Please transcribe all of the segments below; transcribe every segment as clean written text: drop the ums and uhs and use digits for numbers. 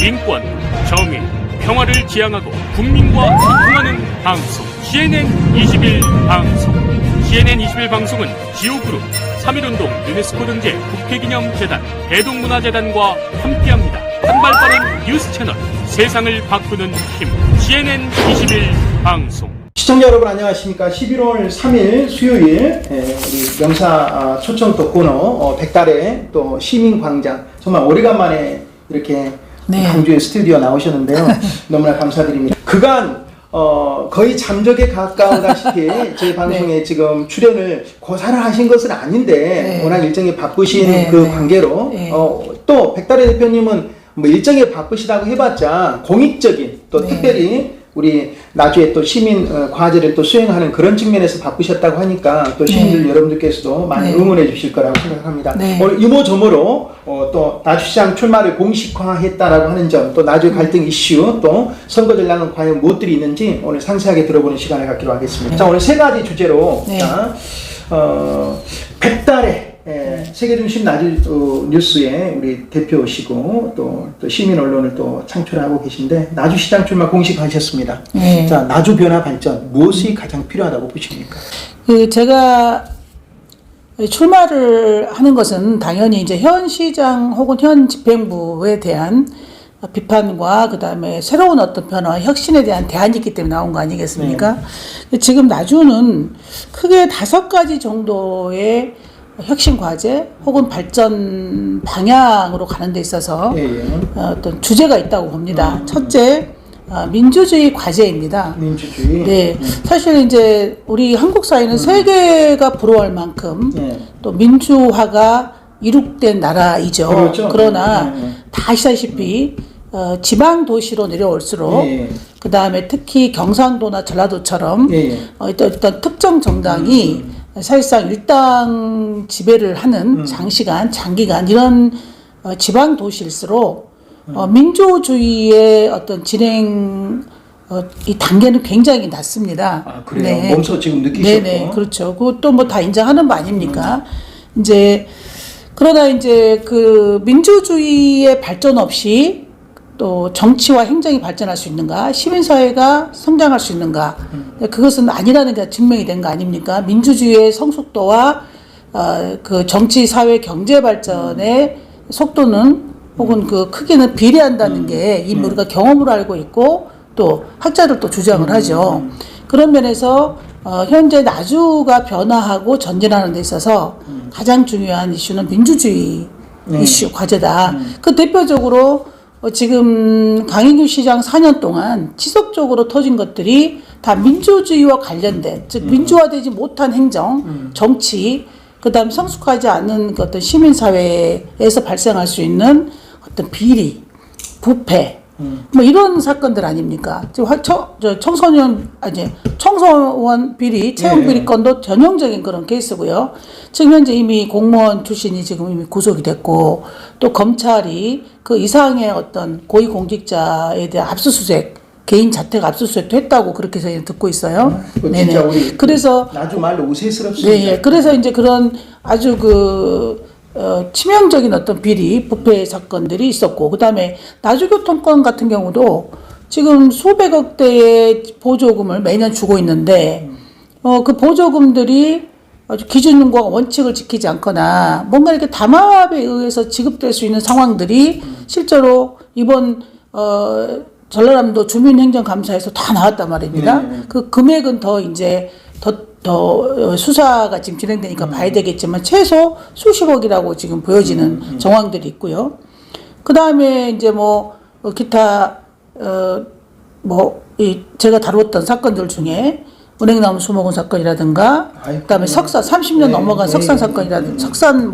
인권, 정의, 평화를 지향하고 국민과 소통하는 방송 CNN21 방송. CNN21 방송은 지오그룹, 3.1운동 유네스코 등재 국회기념재단, 대동문화재단과 함께합니다. 한발 빠른 뉴스 채널, 세상을 바꾸는 힘, CNN21 방송. 시청자 여러분 안녕하십니까. 11월 3일 수요일 우리 명사 초청 또 코너 백달의 또 시민광장, 정말 오래간만에 이렇게 광주의 스튜디오 나오셨는데요. 너무나 감사드립니다. 그간 거의 잠적에 가까우다시피 저희 방송에 지금 출연을 고사를 하신 것은 아닌데 워낙 일정이 바쁘신 그 관계로 또 백달의 대표님은 뭐 일정이 바쁘시다고 해봤자 공익적인 또 특별히 우리 나주에 또 시민 과제를 또 수행하는 그런 측면에서 바쁘셨다고 하니까 또 시민들 여러분들께서도 많이 응원해 주실 거라고 생각합니다. 오늘 이모저모로 또 나주시장 출마를 공식화했다라고 하는 점, 또 나주 갈등 이슈, 또 선거 전략은 과연 무엇들이 있는지 오늘 상세하게 들어보는 시간을 갖기로 하겠습니다. 자, 오늘 세 가지 주제로 백달의 세계중심 나주 뉴스의 우리 대표시고 또 시민 언론을 또 창출하고 계신데 나주시장 출마 공식하셨습니다. 자, 나주 변화 발전 무엇이 가장 필요하다고 보십니까? 제가 출마를 하는 것은 당연히 이제 현 시장 혹은 현 집행부에 대한 비판과 그다음에 새로운 어떤 변화, 혁신에 대한 대안이 있기 때문에 나온 거 아니겠습니까? 지금 나주는 크게 5가지 정도의 혁신 과제 혹은 발전 방향으로 가는 데 있어서 어떤 주제가 있다고 봅니다. 첫째, 민주주의 과제입니다. 민주주의. 사실 이제 우리 한국 사회는 세계가 부러워할 만큼 또 민주화가 이룩된 나라이죠. 그렇죠. 그러나 다 아시다시피 지방 도시로 내려올수록 그 다음에 특히 경상도나 전라도처럼 어떤 특정 정당이 사실상 일당 지배를 하는 장기간 이런 지방 도시일수록 민주주의의 어떤 진행 이 단계는 굉장히 낮습니다. 아, 그래요? 몸소 지금 느끼셨고. 네네, 그렇죠. 그것도 뭐 다 인정하는 거 아닙니까? 이제 그러나 이제 그 민주주의의 발전 없이 또 정치와 행정이 발전할 수 있는가, 시민사회가 성장할 수 있는가, 그것은 아니라는 게 증명이 된 거 아닙니까? 민주주의의 성숙도와 그 정치, 사회, 경제 발전의 속도는 혹은 그 크기는 비례한다는 게 이미 우리가 경험으로 알고 있고 또 학자들도 주장을 하죠. 그런 면에서 현재 나주가 변화하고 전진하는 데 있어서 가장 중요한 이슈는 민주주의 이슈 과제다. 그 대표적으로 지금 강인규 시장 4년 동안 지속적으로 터진 것들이 다 민주주의와 관련된, 즉 민주화되지 못한 행정, 정치, 그다음 성숙하지 않은 그 어떤 시민사회에서 발생할 수 있는 어떤 비리, 부패, 뭐 이런 사건들 아닙니까? 청소원 비리, 채용 비리 건도 전형적인 그런 케이스고요. 지금 현재 이미 공무원 출신이 지금 이미 구속이 됐고, 또 검찰이 그 이상의 어떤 고위공직자에 대한 압수수색, 개인 자택 압수수색도 했다고 그렇게 저희는 듣고 있어요. 진짜 우리 그래서 나주 말로 우세스럽습니다. 그래서 이제 그런 아주 치명적인 어떤 비리, 부패 사건들이 있었고, 그 다음에 나주교통권 같은 경우도 지금 수백억 대의 보조금을 매년 주고 있는데, 그 보조금들이 아주 기준과 원칙을 지키지 않거나 뭔가 이렇게 담합에 의해서 지급될 수 있는 상황들이 실제로 이번 전라남도 주민행정감사에서 다 나왔단 말입니다. 그 금액은 더 수사가 지금 진행되니까 봐야 되겠지만 최소 수십억이라고 지금 보여지는 정황들이 있고요. 그 다음에 이제 기타 제가 다루었던 사건들 중에 은행나무 수목원 사건이라든가, 그다음에 석산 30년 넘어간 석산 사건이라든가, 석산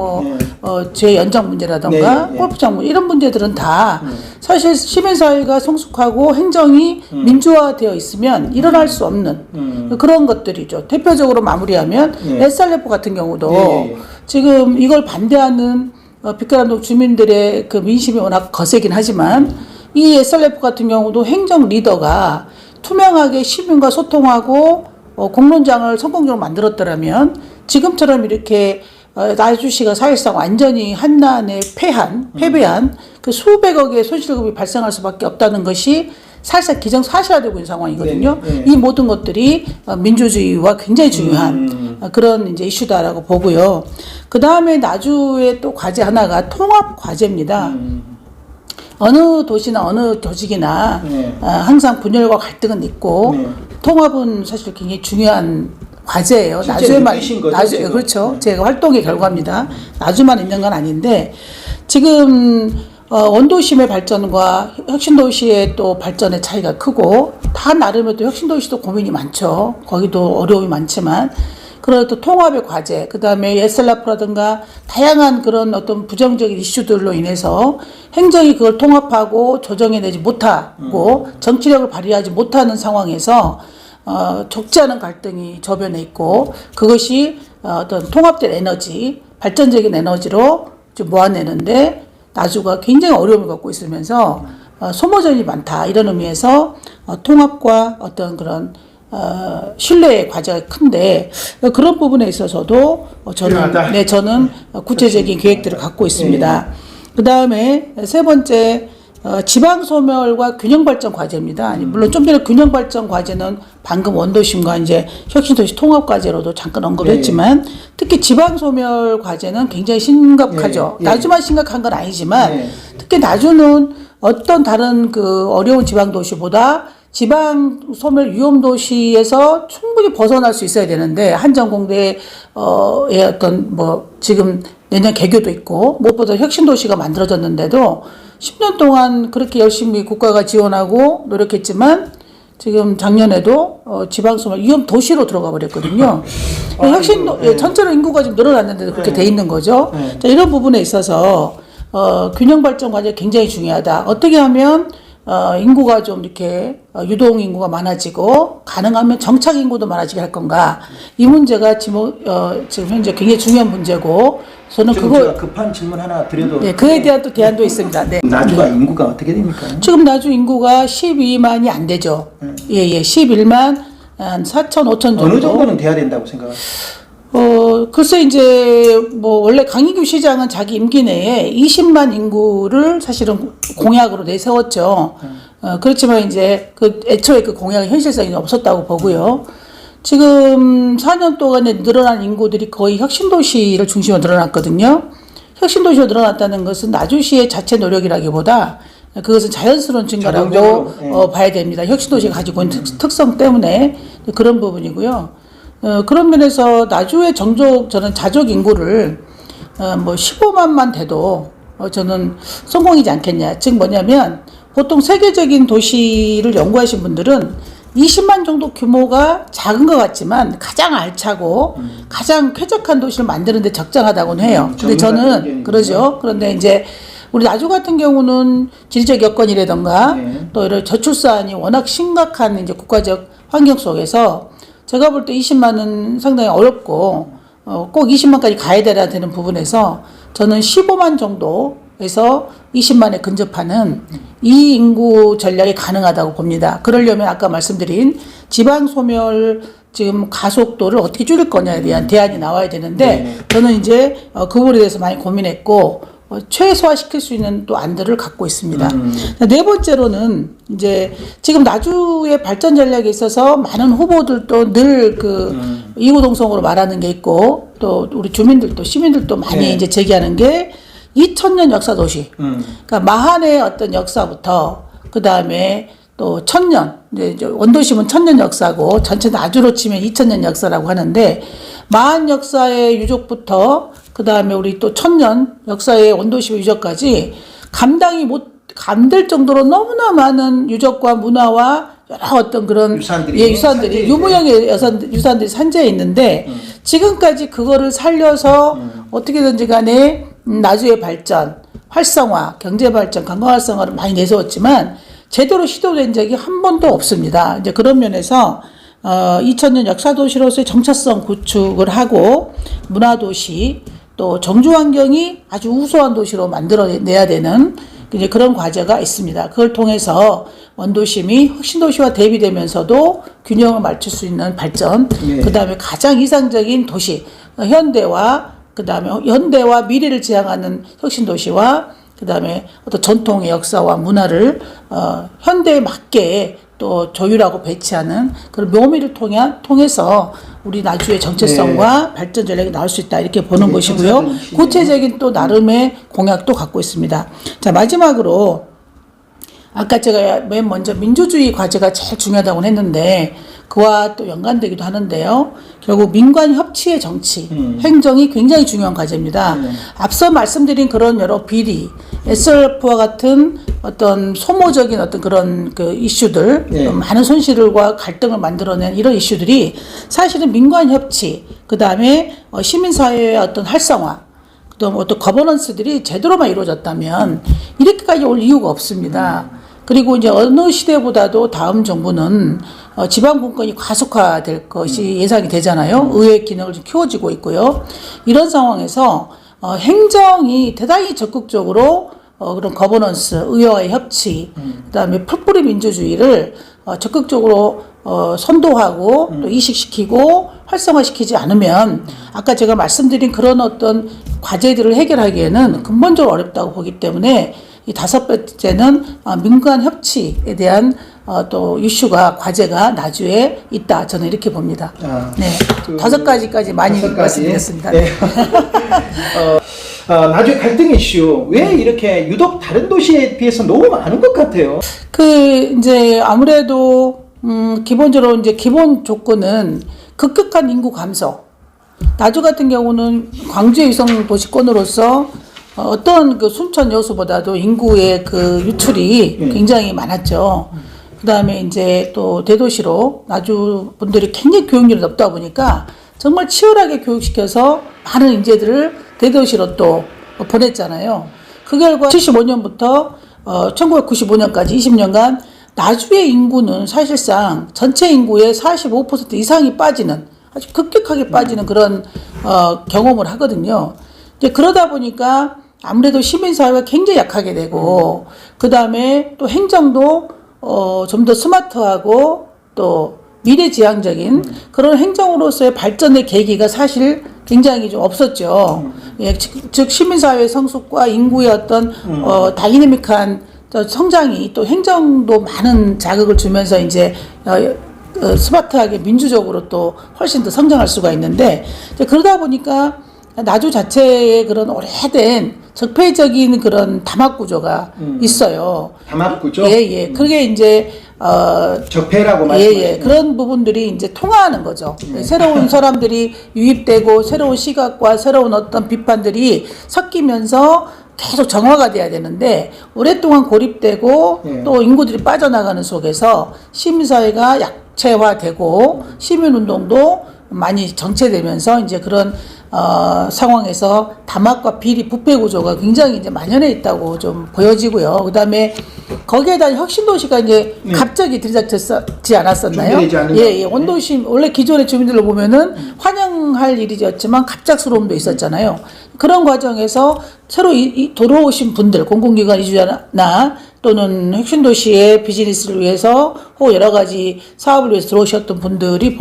재연장 문제라든가, 골프장 이런 문제들은 다 사실 시민사회가 성숙하고 행정이 민주화되어 있으면 일어날 수 없는 그런 것들이죠. 대표적으로 마무리하면 SRF 같은 경우도 지금 이걸 반대하는 빛계남동 주민들의 그 민심이 워낙 거세긴 하지만 이 SRF 같은 경우도 행정 리더가 투명하게 시민과 소통하고 공론장을 성공적으로 만들었더라면 지금처럼 이렇게 나주시가 사실상 완전히 한난에 패배한 그 수백억의 손실금이 발생할 수밖에 없다는 것이 사실상 기정사실화되고 있는 상황이거든요. 네. 이 모든 것들이 민주주의와 굉장히 중요한 그런 이제 이슈다라고 보고요. 그 다음에 나주의 또 과제 하나가 통합 과제입니다. 어느 도시나 어느 조직이나 네. 항상 분열과 갈등은 있고 네. 통합은 사실 굉장히 중요한 과제예요. 실제 느끼신 거죠, 지금? 그렇죠. 네. 제가 활동의 결과입니다. 나주만 있는 건 아닌데 지금 원도심의 발전과 혁신도시의 또 발전의 차이가 크고 다 나름의 또 혁신도시도 고민이 많죠. 거기도 어려움이 많지만 그런 또 통합의 과제, 그 다음에 예슬라프라든가 다양한 그런 어떤 부정적인 이슈들로 인해서 행정이 그걸 통합하고 조정해내지 못하고 정치력을 발휘하지 못하는 상황에서 적지 않은 갈등이 저변에 있고 그것이 어떤 통합된 에너지, 발전적인 에너지로 좀 모아내는데 나주가 굉장히 어려움을 겪고 있으면서 소모전이 많다 이런 의미에서 통합과 어떤 그런 신뢰의 과제가 큰데 그런 부분에 있어서도 저는 구체적인 계획들을 갖고 있습니다. 그 다음에 세 번째 지방 소멸과 균형 발전 과제입니다. 물론 좀 전에 균형 발전 과제는 방금 원도심과 이제 혁신도시 통합 과제로도 잠깐 언급했지만 특히 지방 소멸 과제는 굉장히 심각하죠. 나주만 심각한 건 아니지만 특히 나주는 어떤 다른 그 어려운 지방 도시보다 지방 소멸 위험 도시에서 충분히 벗어날 수 있어야 되는데 한전공대의 어떤 뭐 지금 내년 개교도 있고 무엇보다 혁신 도시가 만들어졌는데도 10년 동안 그렇게 열심히 국가가 지원하고 노력했지만 지금 작년에도 지방 소멸 위험 도시로 들어가 버렸거든요. 전체로 인구가 좀 늘어났는데도 그렇게 돼 있는 거죠. 자, 이런 부분에 있어서 균형 발전 과제 굉장히 중요하다. 어떻게 하면 인구가 좀 이렇게 유동 인구가 많아지고 가능하면 정착 인구도 많아지게 할 건가 이 문제가 지금 현재 굉장히 중요한 문제고 저는 그거 급한 질문 하나 드려도 그에 대한 또 대안도 있습니다. 네. 나주가 인구가 어떻게 됩니까? 지금 나주 인구가 12만이 안 되죠. 11만 한 4천 5천 정도. 어느 정도는 돼야 된다고 생각하세요? 글쎄 이제 뭐 원래 강인규 시장은 자기 임기 내에 20만 인구를 사실은 공약으로 내세웠죠. 그렇지만 이제 그 애초에 그 공약의 현실성이 없었다고 보고요. 지금 4년 동안에 늘어난 인구들이 거의 혁신도시를 중심으로 늘어났거든요. 혁신도시로 늘어났다는 것은 나주시의 자체 노력이라기보다 그것은 자연스러운 증가라고 봐야 됩니다. 혁신도시가 가지고 있는 특성 때문에 그런 부분이고요. 그런 면에서 나주의 저는 자족 인구를 뭐 15만만 돼도 저는 성공이지 않겠냐. 즉 뭐냐면 보통 세계적인 도시를 연구하신 분들은 20만 정도 규모가 작은 것 같지만 가장 알차고 가장 쾌적한 도시를 만드는 데 적정하다고는 해요. 근데 저는 그러죠. 그런데 이제 우리 나주 같은 경우는 지리적 여건이라든가 또 이런 저출산이 워낙 심각한 이제 국가적 환경 속에서 제가 볼 때 20만은 상당히 어렵고 꼭 20만까지 가야 되는 부분에서 저는 15만 정도에서 20만에 근접하는 이 인구 전략이 가능하다고 봅니다. 그러려면 아까 말씀드린 지방 소멸 지금 가속도를 어떻게 줄일 거냐에 대한 대안이 나와야 되는데 저는 이제 그 부분에 대해서 많이 고민했고 최소화시킬 수 있는 또 안들을 갖고 있습니다. 네 번째로는 이제 지금 나주의 발전 전략에 있어서 많은 후보들도 늘 그 이구동성으로 말하는 게 있고 또 우리 주민들도 시민들도 많이 이제 제기하는 게 2000년 역사 도시. 그러니까 마한의 어떤 역사부터 그 다음에 또 1000년 이제 원도심은 1000년 역사고 전체 나주로 치면 2000년 역사라고 하는데 마한 역사의 유적부터 그 다음에 우리 또 1000년 역사의 원도심 유적까지 감당이 감될 정도로 너무나 많은 유적과 문화와 여러 어떤 그런 유산들이 유무형의 유산들이 산재해 있는데 지금까지 그거를 살려서 어떻게든지 간에 나주의 발전, 활성화, 경제 발전, 관광 활성화를 많이 내세웠지만 제대로 시도된 적이 한 번도 없습니다. 이제 그런 면에서 2000년 역사도시로서의 정체성 구축을 하고 문화도시 또 정주환경이 아주 우수한 도시로 만들어내야 되는 이제 그런 과제가 있습니다. 그걸 통해서 원도심이 혁신도시와 대비되면서도 균형을 맞출 수 있는 발전, 그 다음에 가장 이상적인 도시, 현대와 그다음에 현대와 미래를 지향하는 혁신 도시와 그다음에 어떤 전통의 역사와 문화를 현대에 맞게 또 조율하고 배치하는 그런 묘미를 통해서 우리 나주의 정체성과 발전 전략이 나올 수 있다 이렇게 보는 것이고요. 구체적인 또 나름의 공약도 갖고 있습니다. 자, 마지막으로 아까 제가 맨 먼저 민주주의 과제가 제일 중요하다고 했는데 그와 또 연관되기도 하는데요. 결국 민관 협치의 정치, 행정이 굉장히 중요한 과제입니다. 앞서 말씀드린 그런 여러 비리, SRF와 같은 어떤 소모적인 어떤 그런 그 이슈들, 많은 손실과 갈등을 만들어낸 이런 이슈들이 사실은 민관 협치, 그 다음에 시민사회의 어떤 활성화, 또 어떤 거버넌스들이 제대로만 이루어졌다면 이렇게까지 올 이유가 없습니다. 그리고 이제 어느 시대보다도 다음 정부는 지방 분권이 과속화될 것이 예상이 되잖아요. 의회 기능을 좀 키워지고 있고요. 이런 상황에서 행정이 대단히 적극적으로 그런 거버넌스, 의회와의 협치, 그다음에 풀뿌리 민주주의를 적극적으로 선도하고 또 이식시키고 활성화시키지 않으면 아까 제가 말씀드린 그런 어떤 과제들을 해결하기에는 근본적으로 어렵다고 보기 때문에 이 다섯 번째는 민관 협치에 대한 또 이슈가 과제가 나주에 있다. 저는 이렇게 봅니다. 네, 다섯 가지까지 많이 말씀드렸습니다. 네. 나주의 갈등 이슈 왜 이렇게 유독 다른 도시에 비해서 너무 많은 것 같아요. 이제 아무래도 기본적으로 이제 기본 조건은 급격한 인구 감소. 나주 같은 경우는 광주의 위성 도시권으로서 어떤 그 순천 여수보다도 인구의 그 유출이 굉장히 많았죠. 그 다음에 이제 또 대도시로 나주 분들이 굉장히 교육률이 높다 보니까 정말 치열하게 교육시켜서 많은 인재들을 대도시로 또 보냈잖아요. 그 결과 75년부터 1995년까지 20년간 나주의 인구는 사실상 전체 인구의 45% 이상이 빠지는 아주 급격하게 빠지는 그런 경험을 하거든요. 이제 그러다 보니까 아무래도 시민사회가 굉장히 약하게 되고 그 다음에 또 행정도 좀 더 스마트하고 또 미래지향적인 그런 행정으로서의 발전의 계기가 사실 굉장히 좀 없었죠. 예, 즉 시민사회의 성숙과 인구의 어떤 다이내믹한 성장이 또 행정도 많은 자극을 주면서 이제 스마트하게 민주적으로 또 훨씬 더 성장할 수가 있는데 그러다 보니까 나주 자체의 그런 오래된 적폐적인 그런 담합 구조가 있어요. 담합 구조? 예. 그게 이제 적폐라고 말씀하시는. 예. 그런 부분들이 이제 통화하는 거죠. 새로운 사람들이 유입되고 새로운 시각과 새로운 어떤 비판들이 섞이면서 계속 정화가 돼야 되는데 오랫동안 고립되고 또 인구들이 빠져나가는 속에서 시민사회가 약체화되고 시민운동도 많이 정체되면서 이제 그런 상황에서 담합과 비리, 부패 구조가 굉장히 이제 만연해 있다고 좀 보여지고요. 그 다음에 거기에다 혁신도시가 이제 갑자기 들이닥쳤지 않았었나요? 예. 원도심, 원래 기존의 주민들로 보면은 환영할 일이었지만 갑작스러움도 있었잖아요. 그런 과정에서 새로 들어오신 분들, 공공기관 이주자나 또는 혁신도시의 비즈니스를 위해서 혹은 여러 가지 사업을 위해서 들어오셨던 분들이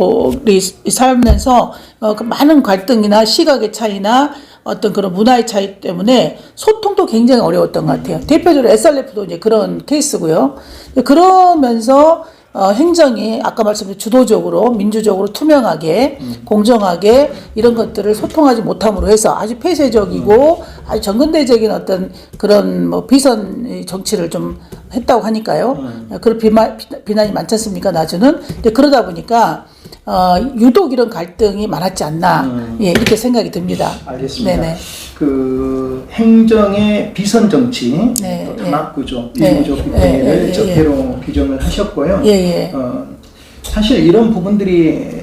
살면서 그 많은 갈등이나 시각의 차이나 어떤 그런 문화의 차이 때문에 소통도 굉장히 어려웠던 것 같아요. 대표적으로 SRF도 이제 그런 케이스고요. 그러면서 행정이 아까 말씀드린 주도적으로 민주적으로 투명하게 공정하게 이런 것들을 소통하지 못함으로 해서 아주 폐쇄적이고 아주 정근대적인 어떤 그런 뭐 비선 정치를 좀 했다고 하니까요. 그런 비난이 많지 않습니까? 나주는. 그러다 보니까 유독 이런 갈등이 많았지 않나 예, 이렇게 생각이 듭니다. 알겠습니다. 네네. 그 행정의 비선 정치, 또 담합 구조, 비구조 비폐를 적폐로 규정을 하셨고요. 사실 이런 부분들이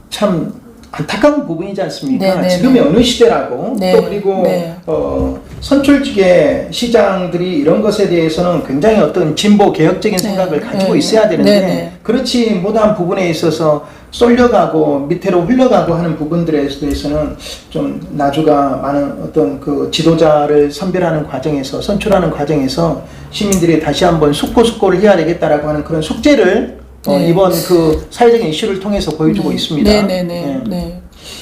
참 안타까운 부분이지 않습니까? 지금의 어느 시대라고 또 그리고 선출직의 시장들이 이런 것에 대해서는 굉장히 어떤 진보 개혁적인 생각을 가지고 있어야 되는데 그렇지 못한 부분에 있어서 쏠려가고 밑으로 흘러가고 하는 부분들에 대해서는 좀 나주가 많은 어떤 그 지도자를 선별하는 과정에서 선출하는 과정에서 시민들이 다시 한번 숙고를 해야 되겠다라고 하는 그런 숙제를 이번 그 사회적인 이슈를 통해서 보여주고 있습니다. 네.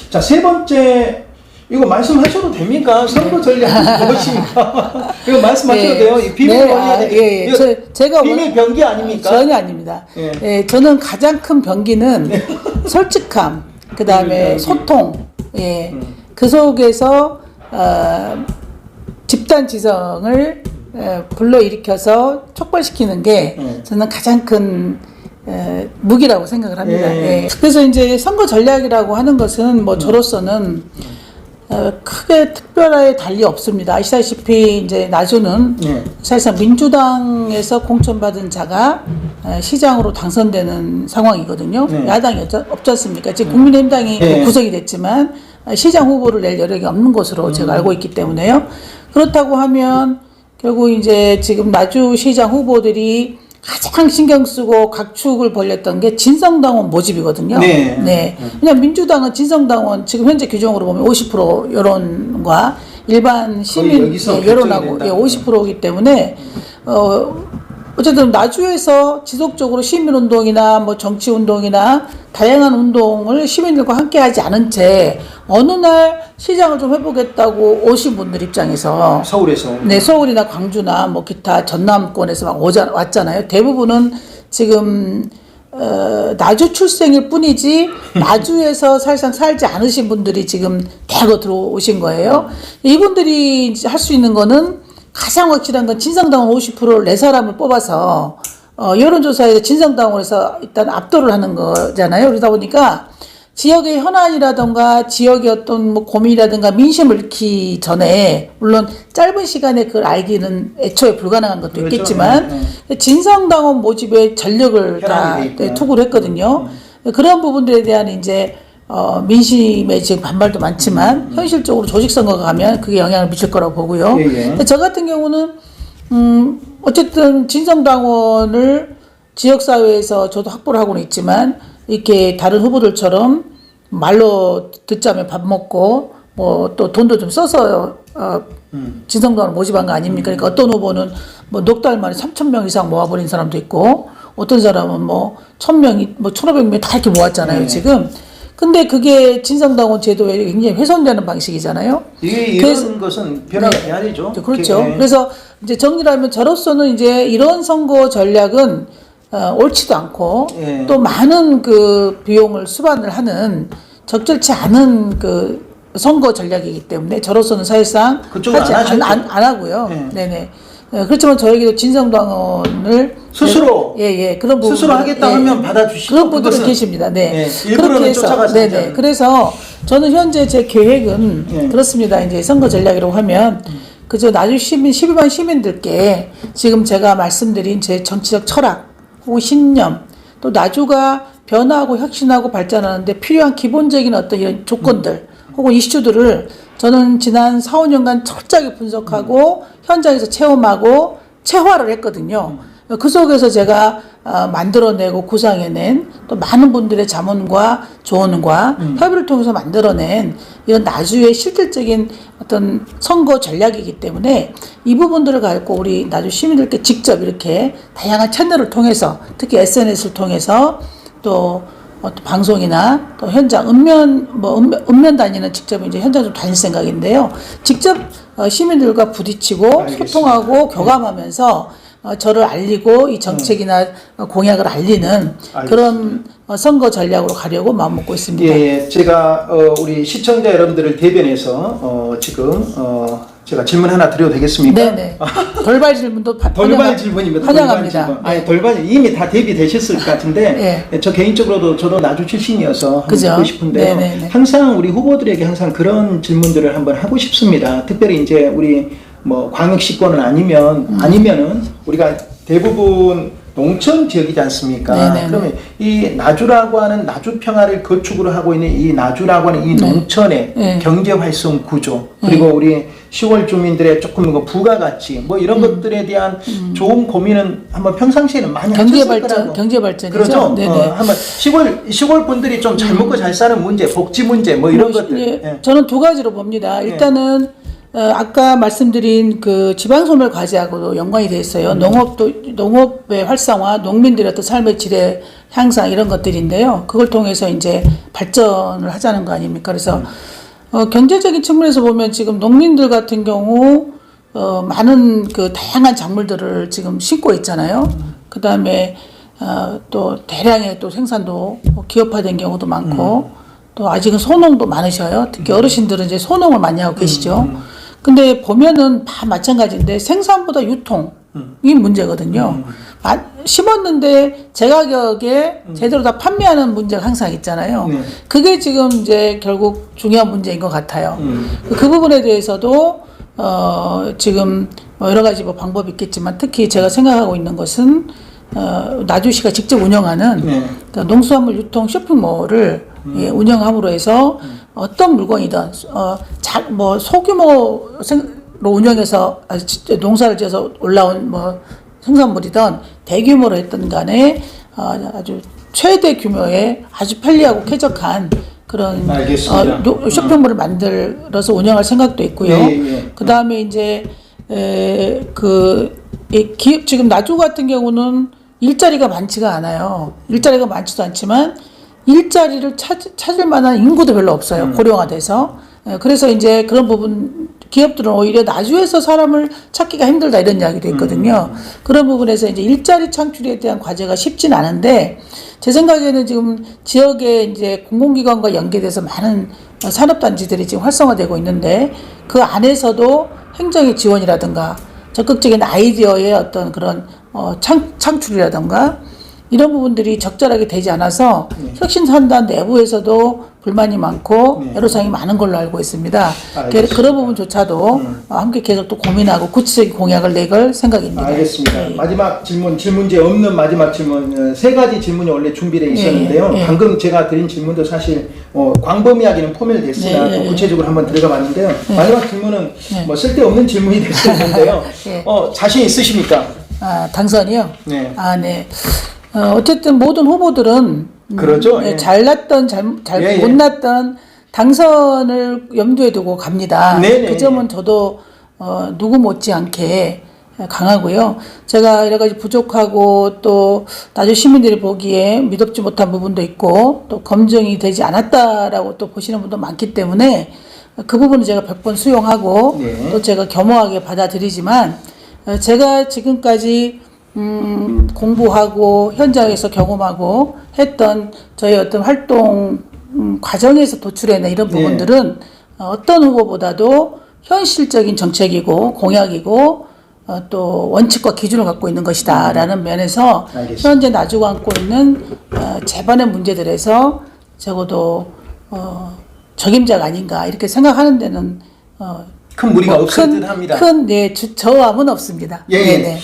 자, 세 번째 이거 말씀하셔도 됩니까? 선거 전략이 무엇입니까? 이거 말씀하셔도 돼요. 이 비밀 제가 비밀 병기 아닙니까? 전혀 아닙니다. 예. 예, 저는 가장 큰 병기는 솔직함, 그 다음에 소통, 예, 그 속에서 집단 지성을 불러일으켜서 촉발시키는 게 저는 가장 큰 무기라고 생각을 합니다. 예. 그래서 이제 선거 전략이라고 하는 것은 뭐 저로서는 크게 특별하게 달리 없습니다. 아시다시피 이제 나주는 사실상 민주당에서 공천받은 자가 시장으로 당선되는 상황이거든요. 야당이 없지 않습니까? 지금 국민의힘당이 구성이 됐지만 시장 후보를 낼 여력이 없는 것으로 제가 알고 있기 때문에요. 그렇다고 하면 결국 이제 지금 나주시장 후보들이 가장 신경 쓰고 각축을 벌였던 게 진성당원 모집이거든요. 네. 그냥 민주당은 진성당원 지금 현재 규정으로 보면 50% 여론과 일반 시민 여론하고 50%이기 때문에 어쨌든 나주에서 지속적으로 시민운동이나 뭐 정치운동이나 다양한 운동을 시민들과 함께 하지 않은 채 어느 날 시장을 좀 해보겠다고 오신 분들 입장에서 서울에서 네, 서울이나 광주나 뭐 기타 전남권에서 막 왔잖아요. 대부분은 지금 나주 출생일 뿐이지 나주에서 사실상 살지 않으신 분들이 지금 대거 들어오신 거예요. 이분들이 할 수 있는 거는 가장 확실한 건 진성당원 50%를 네 사람을 뽑아서 여론조사에서 진성당원에서 일단 압도를 하는 거잖아요. 그러다 보니까 지역의 현안이라든가 지역의 어떤 뭐 고민이라든가 민심을 읽기 전에 물론 짧은 시간에 그걸 알기는 애초에 불가능한 것도 있겠지만 진성당원 모집에 전력을 다 투구를 했거든요. 그런 부분들에 대한 이제 민심에 지금 반발도 많지만 현실적으로 조직선거가 가면 그게 영향을 미칠 거라고 보고요. 근데 저 같은 경우는 어쨌든 진성당원을 지역사회에서 저도 확보를 하고는 있지만 이렇게 다른 후보들처럼 말로 듣자면 밥 먹고 뭐 또 돈도 좀 써서 진성당원을 모집한 거 아닙니까? 그러니까 어떤 후보는 뭐 넉 달 만에 3,000명 이상 모아버린 사람도 있고 어떤 사람은 뭐 1,000명이 뭐 1,500명 다 이렇게 모았잖아요. 지금. 근데 그게 진성당원 제도에 굉장히 훼손되는 방식이잖아요. 이런 것은 변화가 돼야죠. 그렇죠. 그래서 이제 정리를 하면 저로서는 이제 이런 선거 전략은 옳지도 않고 또 많은 그 비용을 수반을 하는 적절치 않은 그 선거 전략이기 때문에 저로서는 사실상 하지 안 하고요. 네네. 그렇지만 저에게도 진성당원을 스스로 그런 부분 스스로 하겠다 하면 받아주시죠. 그런 분들은 계십니다. 네. 일부러는 쫓아가시죠. 네네. 그래서 저는 현재 제 계획은 그렇습니다. 이제 선거 전략이라고 하면 그저 나주 시민 12만 시민들께 지금 제가 말씀드린 제 정치적 철학 혹은 신념 또 나주가 변화하고 혁신하고 발전하는데 필요한 기본적인 어떤 이런 조건들 혹은 이슈들을 저는 지난 4, 5년간 철저하게 분석하고 현장에서 체험하고 체화를 했거든요. 그 속에서 제가 만들어내고 구상해낸 또 많은 분들의 자문과 조언과 협의를 통해서 만들어낸 이런 나주의 실질적인 어떤 선거 전략이기 때문에 이 부분들을 갖고 우리 나주 시민들께 직접 이렇게 다양한 채널을 통해서 특히 SNS를 통해서 또 방송이나 또 현장 읍면 단위는 직접 이제 현장 좀 다닐 생각인데요. 직접 시민들과 부딪히고 소통하고 교감하면서 저를 알리고 이 정책이나 공약을 알리는 그런 선거 전략으로 가려고 마음먹고 있습니다. 제가 우리 시청자 여러분들을 대변해서 지금 제가 질문 하나 드려도 되겠습니까? 네네. 돌발 질문도 돌발 질문입니다. 환영합니다. 돌발 이미 다 대비되셨을 것 같은데 저 개인적으로도 저도 나주 출신이어서 듣고 싶은데요. 항상 우리 후보들에게 항상 그런 질문들을 한번 하고 싶습니다. 특별히 이제 우리 뭐 광역시권은 아니면은 우리가 대부분 농촌 지역이지 않습니까? 그러면 이 나주라고 하는 나주 평화를 거축으로 하고 있는 이 나주라고 하는 이 농촌의 경제 활성 구조 그리고 우리 시골 주민들의 조금 부가가치 뭐 이런 것들에 대한 좋은 고민은 한번 평상시에는 많이 하셨을 거라고. 경제 발전이죠. 그렇죠. 한번 시골 분들이 좀 잘 먹고 잘 사는 문제, 복지 문제 뭐 이런 것들. 저는 두 가지로 봅니다. 일단은 아까 말씀드린 그 지방소멸 과제하고도 연관이 돼 있어요. 농업의 활성화, 농민들의 어떤 삶의 질의 향상 이런 것들인데요. 그걸 통해서 이제 발전을 하자는 거 아닙니까? 그래서 경제적인 측면에서 보면 지금 농민들 같은 경우 많은 그 다양한 작물들을 지금 심고 있잖아요. 그 다음에 또 대량의 또 생산도 기업화된 경우도 많고 또 아직은 소농도 많으셔요. 특히 어르신들은 이제 소농을 많이 하고 계시죠. 근데 보면은 다 마찬가지인데 생산보다 유통이 문제거든요. 심었는데 제 가격에 제대로 다 판매하는 문제가 항상 있잖아요. 그게 지금 이제 결국 중요한 문제인 것 같아요. 그 부분에 대해서도 지금 뭐 여러 가지 뭐 방법이 있겠지만 특히 제가 생각하고 있는 것은 나주시가 직접 운영하는 그러니까 농수산물 유통 쇼핑몰을 운영함으로 해서 어떤 물건이든 뭐 소규모로 운영해서 농사를 지어서 올라온 뭐 생산물이든 대규모로 했던 간에 아주 최대 규모의 아주 편리하고 쾌적한 그런 쇼핑몰을 만들어서 운영할 생각도 있고요. 그 다음에 이제 기업 지금 나주 같은 경우는 일자리가 많지가 않아요. 일자리가 많지도 않지만 일자리를 찾을 만한 인구도 별로 없어요. 고령화돼서. 그래서 이제 그런 부분 기업들은 오히려 나주에서 사람을 찾기가 힘들다 이런 이야기도 있거든요. 그런 부분에서 이제 일자리 창출에 대한 과제가 쉽진 않은데 제 생각에는 지금 지역에 이제 공공기관과 연계돼서 많은 산업단지들이 지금 활성화되고 있는데 그 안에서도 행정의 지원이라든가 적극적인 아이디어의 어떤 그런 창출이라든가 이런 부분들이 적절하게 되지 않아서 혁신산단 내부에서도 불만이 많고 애로사항이 많은 걸로 알고 있습니다. 그런 부분조차도 함께 계속 또 고민하고 구체적인 공약을 내걸 생각입니다. 알겠습니다. 마지막 질문제 없는 마지막 질문 세 가지 질문이 원래 준비되어 있었는데요. 방금 제가 드린 질문도 사실 광범위하게는 포멸됐으나 또 구체적으로 한번 들어가 봤는데요. 마지막 질문은 뭐 쓸데없는 질문이 될 수 있는데요. 자신 있으십니까? 당선이요? 네. 네. 어쨌든 모든 후보들은 그러죠. 잘났던 못났던 당선을 염두에 두고 갑니다. 그 점은 저도 누구 못지않게 강하고요. 제가 여러 가지 부족하고 또 나주 시민들이 보기에 믿업지 못한 부분도 있고 또 검증이 되지 않았다라고 또 보시는 분도 많기 때문에 그 부분은 제가 100번 수용하고 또 제가 겸허하게 받아들이지만 제가 지금까지 공부하고 현장에서 경험하고 했던 저희 어떤 활동 과정에서 도출해낸 이런 부분들은 어떤 후보보다도 현실적인 정책이고 공약이고 또 원칙과 기준을 갖고 있는 것이다라는 면에서 알겠습니다. 현재 나주가 안고 있는 제반의 문제들에서 적어도 적임자가 아닌가 이렇게 생각하는 데는 큰 무리가 없을 듯합니다. 큰 저함은 없습니다. 네.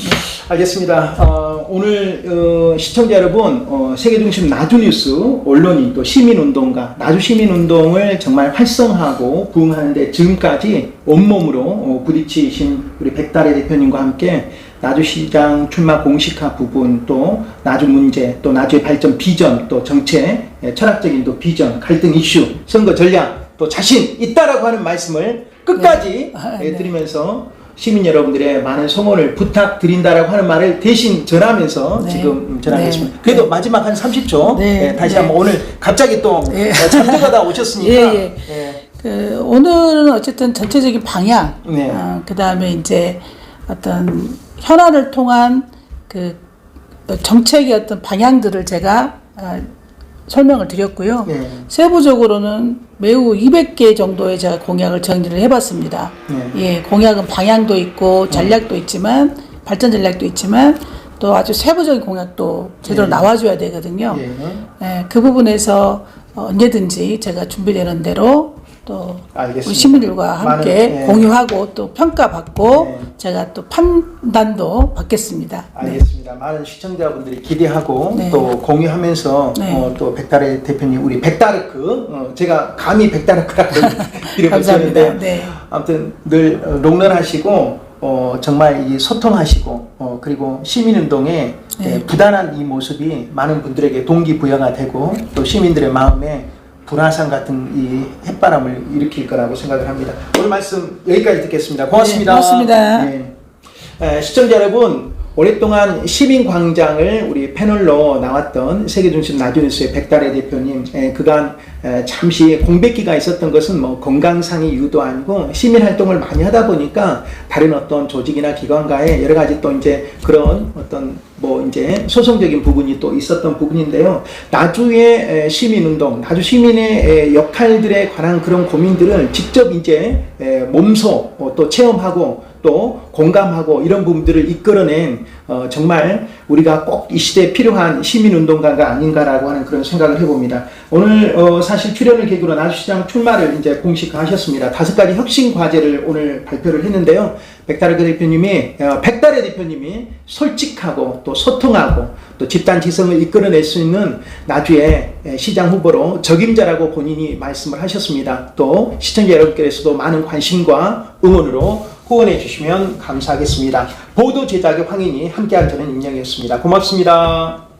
알겠습니다. 오늘 시청자 여러분 세계중심 나주뉴스 언론인 또 시민운동가 나주 시민운동을 정말 활성화하고 부흥하는데 지금까지 온몸으로 부딪히신 우리 백달의 대표님과 함께 나주시장 출마 공식화 부분 또 나주 문제 또 나주의 발전 비전 또 정책 철학적인 또 비전 갈등 이슈 선거 전략 또 자신 있다라고 하는 말씀을 끝까지 드리면서 시민 여러분들의 많은 성원을 부탁드린다라고 하는 말을 대신 전하면서 지금 전하겠습니다. 그래도 마지막 한 30초 다시 한번 오늘 갑자기 또 잠들어다 오셨으니까 오늘은 어쨌든 전체적인 방향 그 다음에 이제 어떤 현안을 통한 그 정책의 어떤 방향들을 제가 설명을 드렸고요. 세부적으로는 매우 200개 정도의 제가 공약을 정리를 해봤습니다. 공약은 방향도 있고 전략도 있지만 발전 전략도 있지만 또 아주 세부적인 공약도 제대로 나와줘야 되거든요. 그 부분에서 언제든지 제가 준비되는 대로 또 우리 시민들과 함께 공유하고 또 평가받고 제가 또 판단도 받겠습니다. 알겠습니다. 많은 시청자분들이 기대하고 또 공유하면서 또 백다르 대표님 우리 백다르크 제가 감히 백다르크라고 이름을 아무튼 늘 롱런하시고 정말 이 소통하시고 그리고 시민운동에 부단한 이 모습이 많은 분들에게 동기부여가 되고 또 시민들의 마음에 불화상 같은 이 햇바람을 일으킬 거라고 생각을 합니다. 오늘 말씀 여기까지 듣겠습니다. 고맙습니다. 고맙습니다. 시청자 여러분 오랫동안 시민광장을 우리 패널로 나왔던 세계중심 나주뉴스의 백달의 대표님, 그간 잠시 공백기가 있었던 것은 뭐 건강상의 이유도 아니고 시민활동을 많이 하다 보니까 다른 어떤 조직이나 기관과의 여러 가지 또 이제 그런 어떤 뭐 이제 소송적인 부분이 또 있었던 부분인데요. 나주의 시민운동, 나주 시민의 역할들에 관한 그런 고민들을 직접 이제 몸소 또 체험하고 또 공감하고 이런 부분들을 이끌어낸 정말 우리가 꼭 이 시대에 필요한 시민운동가가 아닌가라고 하는 그런 생각을 해봅니다. 오늘 사실 출연을 계기로 나주시장 출마를 이제 공식화하셨습니다. 5가지 혁신 과제를 오늘 발표를 했는데요. 백달의 대표님이 솔직하고 또 소통하고 또 집단 지성을 이끌어낼 수 있는 나주의 시장 후보로 적임자라고 본인이 말씀을 하셨습니다. 또 시청자 여러분께서도 많은 관심과 응원으로 후원해 주시면 감사하겠습니다. 보도 제작의 황인이 함께한 저는 임영이었습니다. 고맙습니다.